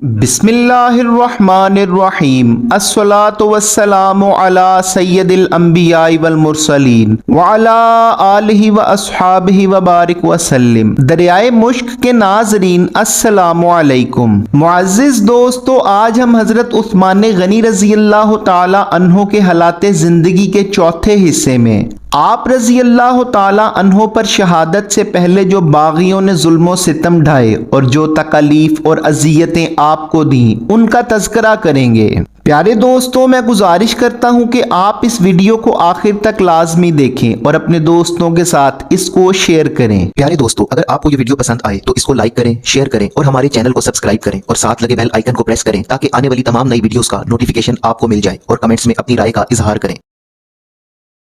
بسم اللہ الرحمن الرحیم الصلاۃ والسلام علی سید الانبیاء والمرسلین وعلی آلہ واصحابہ وبارک وسلم۔ دریائے مشک کے ناظرین السلام علیکم۔ معزز دوستو، آج ہم حضرت عثمان غنی رضی اللہ تعالی عنہ کے حالات زندگی کے چوتھے حصے میں آپ رضی اللہ تعالی عنہ پر شہادت سے پہلے جو باغیوں نے ظلم و ستم ڈھائے اور جو تکالیف اور اذیتیں آپ کو دیں ان کا تذکرہ کریں گے۔ پیارے دوستوں، میں گزارش کرتا ہوں کہ آپ اس ویڈیو کو آخر تک لازمی دیکھیں اور اپنے دوستوں کے ساتھ اس کو شیئر کریں۔ پیارے دوستو، اگر آپ کو یہ ویڈیو پسند آئے تو اس کو لائک کریں، شیئر کریں اور ہمارے چینل کو سبسکرائب کریں اور ساتھ لگے بیل آئیکن کو پریس کریں تاکہ آنے والی تمام نئی ویڈیوز کا نوٹیفیکیشن آپ کو مل جائے، اور کمنٹس میں اپنی رائے کا اظہار کریں۔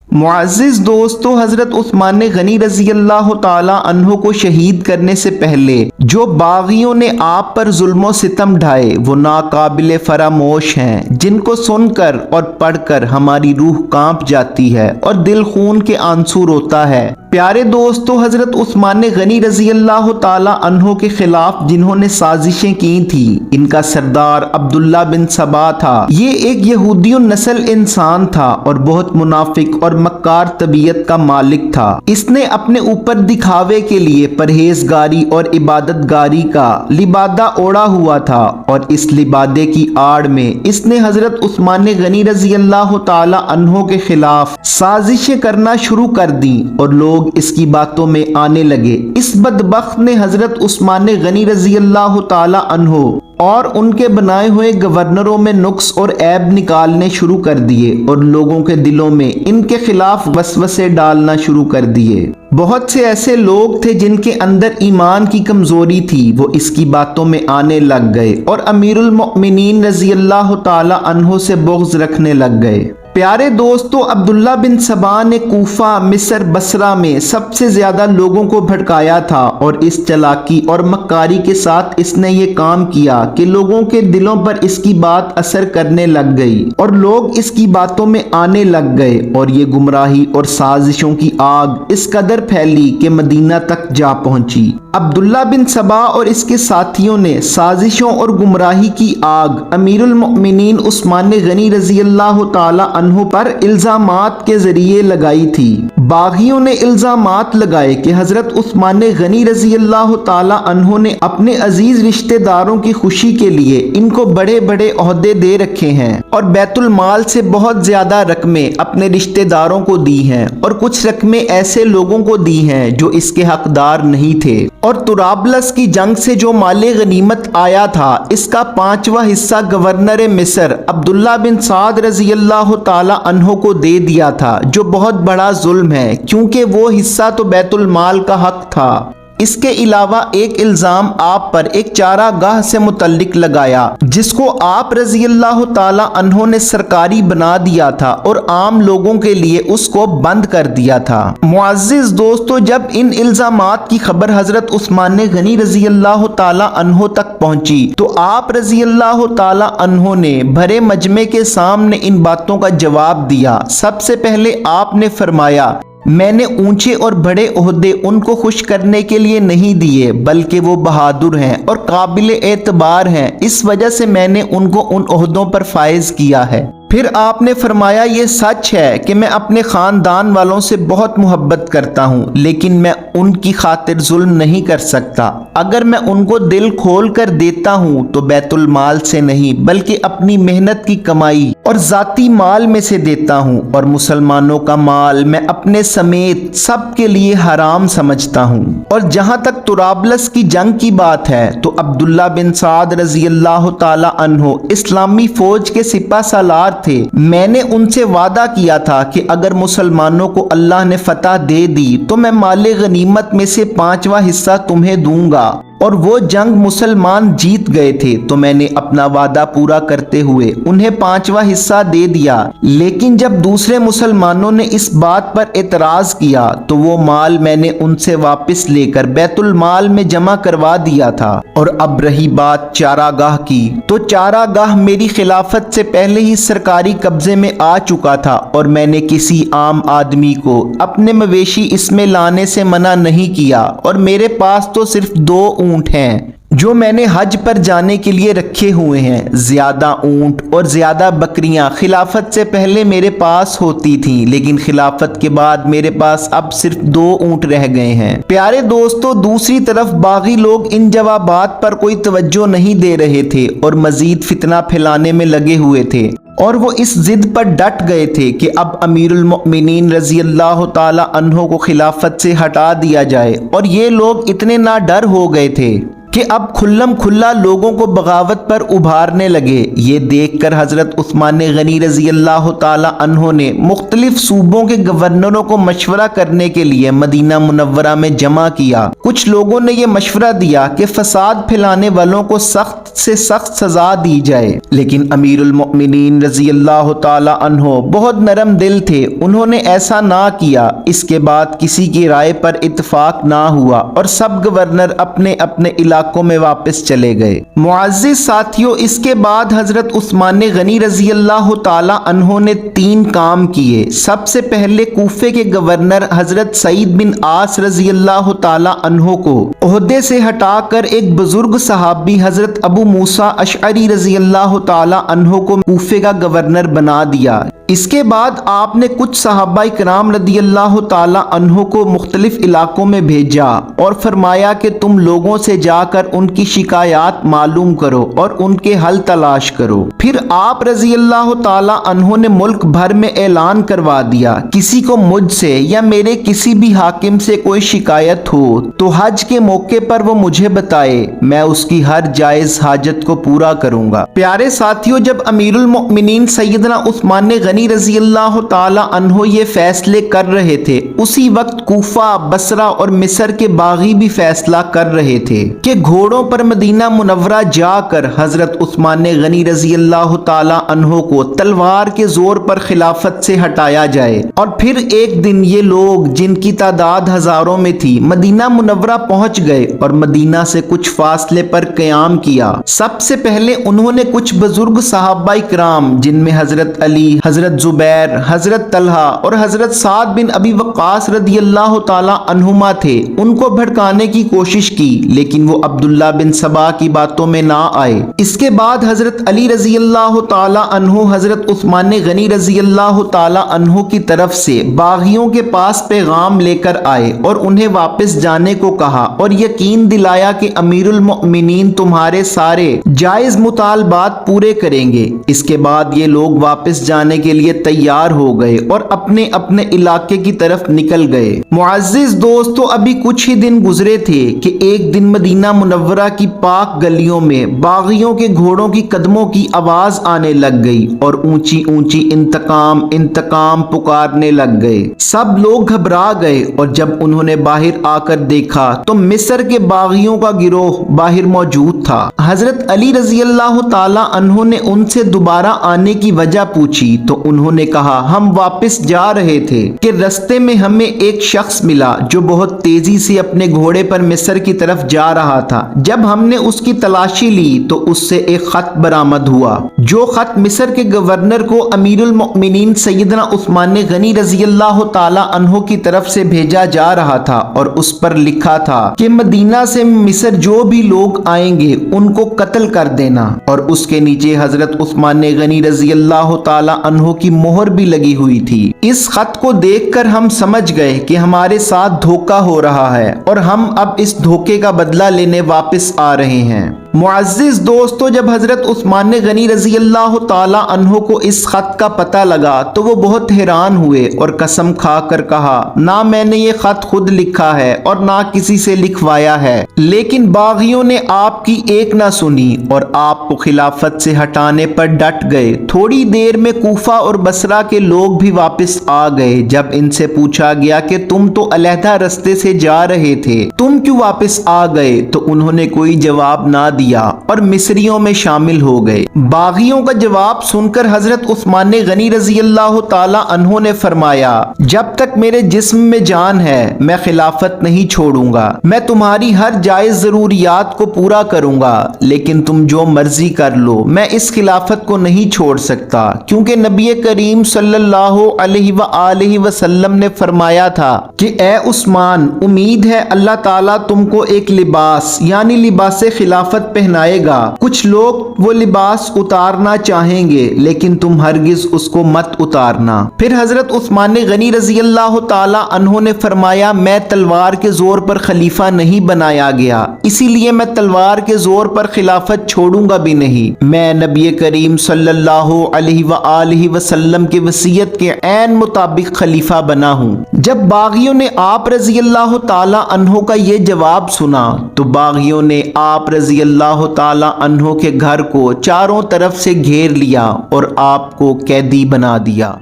معزز دوستو، حضرت عثمان غنی رضی اللہ تعالی عنہ کو شہید کرنے سے پہلے جو باغیوں نے آپ پر ظلم و ستم ڈھائے وہ ناقابل فراموش ہیں، جن کو سن کر اور پڑھ کر ہماری روح کانپ جاتی ہے اور دل خون کے آنسو روتا ہے۔ پیارے دوستو، حضرت عثمان غنی رضی اللہ تعالی عنہ کے خلاف جنہوں نے سازشیں کی تھی ان کا سردار عبداللہ بن سبا تھا۔ یہ ایک یہودی النسل انسان تھا اور بہت منافق اور مکار طبیعت کا مالک تھا۔ اس نے اپنے اوپر دکھاوے کے لیے پرہیزگاری اور عبادت گاری کا لبادہ اوڑا ہوا تھا، اور اس لبادے کی آڑ میں اس نے حضرت عثمان غنی رضی اللہ تعالی عنہ کے خلاف سازشیں کرنا شروع کر دیں اور لوگ اس کی باتوں میں آنے لگے۔ اس بدبخت نے حضرت عثمان غنی رضی اللہ تعالی عنہ اور ان کے بنائے ہوئے گورنروں میں نقص اور عیب نکالنے شروع کر دیے اور لوگوں کے دلوں میں ان کے خلاف وسوسے ڈالنا شروع کر دیے۔ بہت سے ایسے لوگ تھے جن کے اندر ایمان کی کمزوری تھی، وہ اس کی باتوں میں آنے لگ گئے اور امیر المؤمنین رضی اللہ تعالی عنہ سے بغض رکھنے لگ گئے۔ پیارے دوستو، عبداللہ بن سبا نے کوفہ، مصر، بصرہ میں سب سے زیادہ لوگوں کو بھڑکایا تھا، اور اس چلاکی اور مکاری کے ساتھ اس نے یہ کام کیا کہ لوگوں کے دلوں پر اس کی بات اثر کرنے لگ گئی اور لوگ اس کی باتوں میں آنے لگ گئے، اور یہ گمراہی اور سازشوں کی آگ اس قدر پھیلی کہ مدینہ تک جا پہنچی۔ عبداللہ بن سبا اور اس کے ساتھیوں نے سازشوں اور گمراہی کی آگ امیر المؤمنین عثمان غنی رضی اللہ تعالی عنہ پر الزامات کے ذریعے لگائی تھی۔ باغیوں نے الزامات لگائے کہ حضرت عثمان غنی رضی اللہ تعالی عنہ نے اپنے عزیز رشتہ داروں کی خوشی کے لیے ان کو بڑے بڑے عہدے دے رکھے ہیں اور بیت المال سے بہت زیادہ رقمیں اپنے رشتہ داروں کو دی ہیں، اور کچھ رقمیں ایسے لوگوں کو دی ہیں جو اس کے حقدار نہیں تھے، اور طرابلس کی جنگ سے جو مال غنیمت آیا تھا اس کا 5واں حصہ گورنر مصر عبداللہ بن سعد رضی اللہ تعالی عنہ کو دے دیا تھا، جو بہت بڑا ظلم ہے کیونکہ وہ حصہ تو بیت المال کا حق تھا۔ اس کے علاوہ ایک الزام آپ پر ایک چارہ گاہ سے متعلق لگایا جس کو آپ رضی اللہ تعالی عنہ نے سرکاری بنا دیا تھا اور عام لوگوں کے لیے اس کو بند کر دیا تھا۔ معزز دوستو، جب ان الزامات کی خبر حضرت عثمان غنی رضی اللہ تعالی عنہ تک پہنچی تو آپ رضی اللہ تعالی عنہ نے بھرے مجمع کے سامنے ان باتوں کا جواب دیا۔ سب سے پہلے آپ نے فرمایا، میں نے اونچے اور بڑے عہدے ان کو خوش کرنے کے لیے نہیں دیے، بلکہ وہ بہادر ہیں اور قابل اعتبار ہیں، اس وجہ سے میں نے ان کو ان عہدوں پر فائز کیا ہے۔ پھر آپ نے فرمایا، یہ سچ ہے کہ میں اپنے خاندان والوں سے بہت محبت کرتا ہوں، لیکن میں ان کی خاطر ظلم نہیں کر سکتا۔ اگر میں ان کو دل کھول کر دیتا ہوں تو بیت المال سے نہیں بلکہ اپنی محنت کی کمائی اور ذاتی مال میں سے دیتا ہوں، اور مسلمانوں کا مال میں اپنے سمیت سب کے لیے حرام سمجھتا ہوں۔ اور جہاں تک طرابلس کی جنگ کی بات ہے تو عبداللہ بن سعد رضی اللہ تعالی عنہ اسلامی فوج کے سپہ سالار تھے۔ میں نے ان سے وعدہ کیا تھا کہ اگر مسلمانوں کو اللہ نے فتح دے دی تو میں مال غنیمت میں سے 5واں حصہ تمہیں دوں گا، اور وہ جنگ مسلمان جیت گئے تھے تو میں نے اپنا وعدہ پورا کرتے ہوئے انہیں 5واں حصہ دے دیا، لیکن جب دوسرے مسلمانوں نے اس بات پر اعتراض کیا تو وہ مال میں نے ان سے واپس لے کر بیت المال میں جمع کروا دیا تھا۔ اور اب رہی بات چارہ گاہ کی، تو چارہ گاہ میری خلافت سے پہلے ہی سرکاری قبضے میں آ چکا تھا، اور میں نے کسی عام آدمی کو اپنے مویشی اس میں لانے سے منع نہیں کیا، اور میرے پاس تو صرف 2 اونٹ ہیں जो मैंने हज पर जाने के लिए रखे हुए हैं। ज्यादा ऊंट और ज्यादा बकरियां खिलाफत से पहले मेरे पास होती थी, लेकिन खिलाफत के बाद मेरे पास अब सिर्फ 2 ऊंट रह गए हैं। प्यारे दोस्तों, दूसरी तरफ बागी लोग इन जवाबात पर कोई तवज्जो नहीं दे रहे थे और मजीद फितना फैलाने में लगे हुए थे, और वो इस जिद पर डट गए थे कि अब अमीरुल मोमिनीन रजी अल्लाह ताला अन्हो को खिलाफत से हटा दिया जाए। और ये लोग इतने ना डर हो गए थे कि अब खुल्लम खुल्ला लोगों को बगावत पर उभारने लगे। ये देखकर हजरत उस्मान गनी रजी अल्लाह ताला अन्हो ने मुख्तलिफ सूबों के गवर्नरों को मशवरा करने के लिए मदीना मुनव्वरा में जमा किया। कुछ लोगों ने यह मशवरा दिया कि फसाद फैलाने वालों को सख्त से सख्त सजा दी जाए, लेकिन अमीरुल मोमिनीन रजी अल्लाह ताला अन्हो बहुत नरम दिल थे, उन्होंने ऐसा ना किया। इसके बाद किसी की राय पर इत्तेफाक ना हुआ और सब गवर्नर अपने अपने इलाकों में वापस चले गए। मुअज़्ज़िज़ साथियों, इसके बाद हजरत उस्मान गनी रजी अल्लाह ताला अन्हो ने 3 काम किए। सबसे पहले कूफे के गवर्नर हजरत सईद बिन आस रजी अल्लाह ताला अन्हो को ओहदे से हटाकर एक बुजुर्ग सहाबी हजरत अबू मूसा अशअरी रजी अल्लाह ताला अन्हो को कूफे का गवर्नर बना दिया। इसके बाद आपने कुछ सहाबा इकराम रदी अल्लाह ताला अन्हो को मुख्तलिफ इलाकों में भेजा और फरमाया कि तुम लोगों से जाकर उनकी शिकायत मालूम करो और उनके हल तलाश करो। फिर आप रजी अल्लाह ताला अन्हो ने मुल्क भर में ऐलान करवा दिया, किसी को मुझसे या मेरे किसी भी हाकिम से कोई शिकायत हो तो हज के मौके पर वो मुझे बताए, मैं उसकी हर जायज हाजत को पूरा करूंगा। प्यारे साथियों, जब अमीरुल मोमिनीन सैयदना उस्मान गनी रजी अल्लाह ताला अन्हो ये फैसले कर रहे थे, उसी वक्त कूफा, बसरा और मिस्र के बागी भी फैसला कर रहे थे कि घोड़ों पर मदीना मुनव्वरा जाकर हजरत उस्मान गनी रजी अल्लाह ताला अन्हो को तलवार के जोर पर खिलाफत से हटाया जाए। और फिर एक दिन ये लोग, जिनकी तादाद हजारों में थी, मदीना मुनव्वरा पहुंच गए और मदीना से कुछ फासले पर क़याम किया। सबसे पहले उन्होंने कुछ बुजुर्ग सहाबा इकराम, जिनमें हजरत अली, हजरत जुबैर, हजरत तलहा और हजरत साद बिन अबी वक्कास रदी अल्लाह ताला अन्हुमा थे, उनको भड़काने की कोशिश की, लेकिन वो अब्दुल्ला बिन सबा की बातों में ना आए। इसके बाद हजरत अली रजी अल्लाह ताला अन्हु हजरत उस्मान गनी रजी अल्लाह ताला अन्हु की तरफ से बागियों के पास पैगाम लेकर आए और उन्हें वापस जाने को कहा और यकीन दिलाया कि अमीरुल मोमिनीन तुम्हारे सारे जायज मुतालबात पूरे करेंगे। इसके बाद ये लोग वापस जाने के लिए तैयार हो गए और अपने अपने इलाके की तरफ निकल गए। मुअज़्ज़िज़ दोस्तों, अभी कुछ ही दिन गुजरे थे कि एक दिन मदीना मुनव्वरा की पाक गलियों में बागियों के घोड़ों की कदमों की आवाज आने लग गई और ऊंची ऊंची इंतकाम इंतकाम पुकारने लग गए। सब लोग घबरा गए और जब उन्होंने बाहर आकर देखा तो मिस्र के बागियों का गिरोह बाहर मौजूद था। हजरत अली रजी अल्लाह ताला अन्हो ने उनसे दोबारा आने की वजह पूछी तो उन्होंने कहा, हम वापस जा रहे थे कि रास्ते में हमें एक शख्स मिला जो बहुत तेजी से अपने घोड़े पर मिस्र की तरफ जा रहा था। जब हमने उसकी तलाशी ली तो उससे एक खत बरामद हुआ, जो खत मिस्र के गवर्नर को अमीरुल मोमिनीन सैयदना उस्मान गनी रजी अल्लाह ताला अन्हो की तरफ से भेजा जा रहा था और उस पर लिखा था कि मदीना से मिस्र जो भी लोग आएंगे उनको कत्ल कर देना, और उसके नीचे हजरत उस्मान गनी रजी अल्लाह ताला अन्हो की मोहर भी लगी हुई थी। इस खत को देखकर हम समझ गए कि हमारे साथ धोखा हो रहा है और हम अब इस धोखे का बदला लेने वापस आ रहे हैं। मुअज़्ज़िज़ दोस्तों, जब हजरत उस्मान गनी रजी अल्लाह ताला अन्हो को इस खत का पता लगा तो वो बहुत हैरान हुए और कसम खाकर कहा, ना मैंने ये खत खुद लिखा है और ना किसी से लिखवाया है, लेकिन बागियों ने आपकी एक ना सुनी और आपको खिलाफत से हटाने पर डट गए। थोड़ी देर में कूफा और बसरा के लोग भी वापस आ गए। जब इनसे पूछा गया कि तुम तो अलहदा रास्ते से जा रहे थे, तुम क्यों वापस आ गए, तो उन्होंने कोई जवाब ना दिया दिया और मिस्रियों में शामिल हो गए। बागियों का जवाब सुनकर हजरत उस्मान गनी रजी अल्लाह ताला अन्हो ने फरमाया, जब तक मेरे जिस्म में जान है मैं खिलाफत नहीं छोड़ूंगा। मैं तुम्हारी हर जायज जरूरियात को पूरा करूंगा, लेकिन तुम जो मर्जी कर लो, मैं इस खिलाफत को नहीं छोड़ सकता, क्योंकि नबी करीम सल्लल्लाहु अलैहि वसल्लम ने फरमाया था कि ए उस्मान, उम्मीद है अल्लाह ताला तुमको एक लिबास यानी लिबास खिलाफत पहनाएगा। कुछ लोग वो लिबास उतारना चाहेंगे, लेकिन तुम हरगिज उसको मत उतारना। फिर हजरत उस्मान गनी रजी अल्लाह ताला अन्हो ने फरमाया, मैं तलवार के जोर पर खलीफा नहीं बनाया गया, इसीलिए मैं तलवार के जोर पर खिलाफत छोड़ूंगा भी नहीं। मैं नबी करीम सल्लल्लाहु अलैहि वसल्लम की वसीयत के ऐन मुताबिक खलीफा बना हूँ। जब बागियों ने आप रजी अल्लाह ताला अन्हो का ये जवाब सुना तो बागियों ने आप रजी अल्लाह ताला अन्हो के घर को चारों तरफ से घेर लिया और आपको कैदी बना दिया।